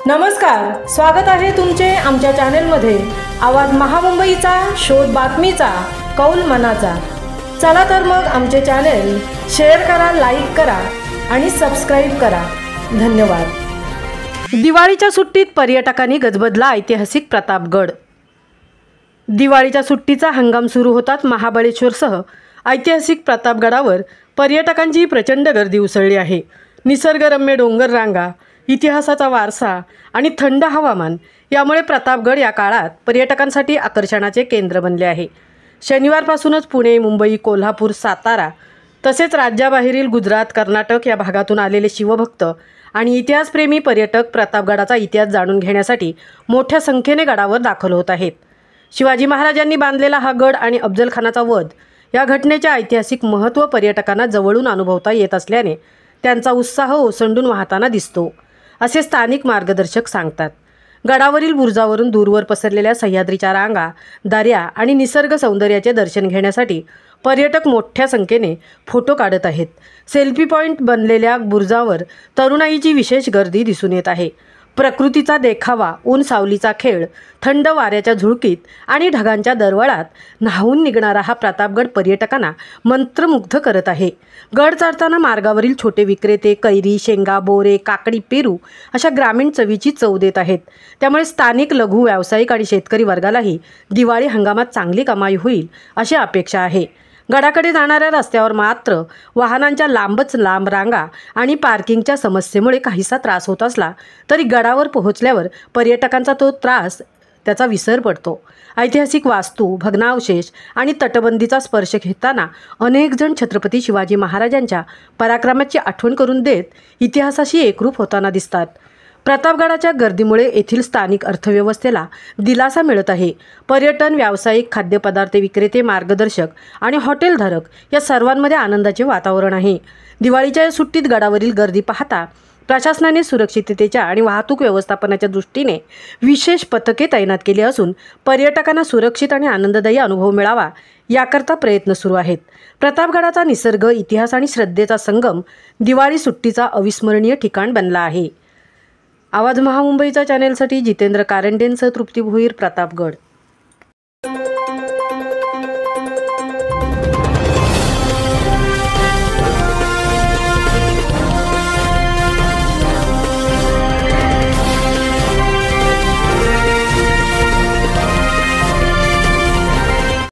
नमस्कार, स्वागत आहे तुमचे आमच्या चॅनलमध्ये। आवाज महामुंबईचा, शोध बातमीचा, कौल मनाचा। चला तर मग आमचे चॅनल शेअर करा, लाईक करा आणि सबस्क्राइब करा। धन्यवाद। दिवाळीच्या सुट्टीत पर्यटकांनी गजबजला ऐतिहासिक प्रतापगड। दिवाळीच्या सुट्टीचा हंगाम सुरू होताच महाबळेश्वरसह ऐतिहासिक प्रतापगडावर पर्यटकांची प्रचंड गर्दी उसळली आहे। निसर्गरम्य डोंगर रांगा, इतिहासाचा वारसा आणि थंड हवामान यामुळे प्रतापगड या काळात पर्यटकांसाठी आकर्षणाचे केंद्र बनले आहे। शनिवारपासूनच पुणे, मुंबई, कोल्हापूर, सातारा तसेच राज्याबाहेरील गुजरात, कर्नाटक या भागातून आलेले शिवभक्त आणि इतिहासप्रेमी पर्यटक प्रतापगडाचा इतिहास जाणून घेण्यासाठी मोठ्या संख्येने गडावर दाखल होत आहेत। शिवाजी महाराजांनी बांधलेला हा गड आणि अफजलखानाचा वध या घटनेचे ऐतिहासिक महत्त्व पर्यटकांना जवळून अनुभवता येत असल्याने त्यांचा उत्साह ओसंडून वाहताना दिसतो, असे स्थानिक मार्गदर्शक सांगतात। गडावरील बुरुजावरून दूरवर पसरलेल्या सह्याद्रीच्या रांगा, दऱ्या आणि निसर्ग सौंदर्याचे दर्शन घेण्यासाठी पर्यटक मोठ्या संख्येने फोटो काढत आहेत। सेल्फी पॉईंट बनलेल्या बुरुजावर तरुणाईची विशेष गर्दी दिसून येत आहे। प्रकृतीचा देखावा, ऊन सावलीचा खेळ, थंड वाऱ्याच्या झुळकीत आणि ढगांच्या दरवळात न्हावून निघणारा हा प्रतापगड पर्यटकांना मंत्रमुग्ध करत आहे। गड चढताना मार्गावरील छोटे विक्रेते कैरी, शेंगा, बोरे, काकडी, पेरू अशा ग्रामीण चवीची चव देत आहेत। त्यामुळे स्थानिक लघु व्यावसायिक आणि शेतकरी वर्गालाही दिवाळी हंगामात चांगली कमाई होईल अशी अपेक्षा आहे। गडाकडे जाणाऱ्या रस्त्यावर मात्र वाहनांच्या लांबच लांब रांगा आणि पार्किंगच्या समस्येमुळे काहीसा त्रास होत असला तरी गडावर पोहोचल्यावर पर्यटकांचा तो त्रास त्याचा विसर पडतो। ऐतिहासिक वास्तू, भग्नावशेष आणि तटबंदीचा स्पर्श घेताना अनेक जण छत्रपती शिवाजी महाराजांच्या पराक्रमाची आठवण करून देत इतिहासाशी एकरूप होताना दिसतात। प्रतापगडाच्या गर्दीमुळे येथील स्थानिक अर्थव्यवस्थेला दिलासा मिळत आहे। पर्यटन व्यावसायिक, खाद्यपदार्थ विक्रेते, मार्गदर्शक आणि हॉटेलधारक या सर्वांमध्ये आनंदाचे वातावरण आहे। दिवाळीच्या सुट्टीत गडावरील गर्दी पाहता प्रशासनाने सुरक्षिततेच्या आणि वाहतूक व्यवस्थापनाच्या दृष्टीने विशेष पथके तैनात केली असून पर्यटकांना सुरक्षित आणि आनंददायी अनुभव मिळावा याकरता प्रयत्न सुरू आहेत। प्रतापगडाचा निसर्ग, इतिहास आणि श्रद्धेचा संगम दिवाळी सुट्टीचा अविस्मरणीय ठिकाण बनला आहे। आवाज महामुंबईचा चॅनेलसाठी जितेंद्र कारंडेंसह तृप्ती भोईर, प्रतापगड।